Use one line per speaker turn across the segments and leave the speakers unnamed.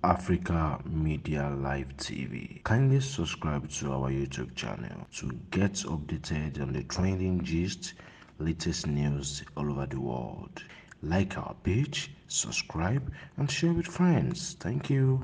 Africa Media Live TV. Kindly subscribe to our YouTube channel to get updated on the trending gist, latest news all over the world. Like our page, subscribe, and share with friends. Thank you.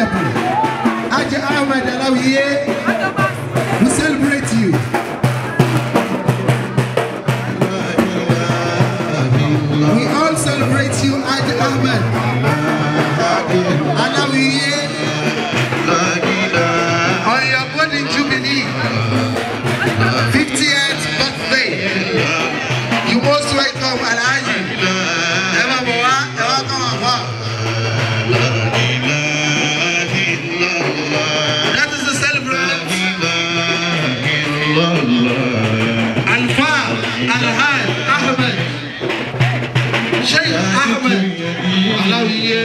Alahji Ahmad Alawiye, we celebrate you. We all celebrate you, Alahji Ahmad Alawiye, on your wedding jubilee, 50th birthday. You most welcome, Alhaji. That is the celebrant. Alahji Ahmad Sheikh Ahmad Alawiye.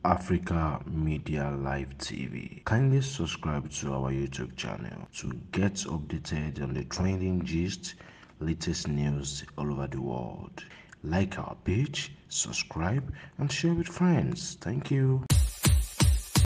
Africa Media Live TV. Kindly subscribe to our YouTube channel to get updated on the trending gist, latest news all over the world. Like our page, subscribe, and share with friends. Thank you.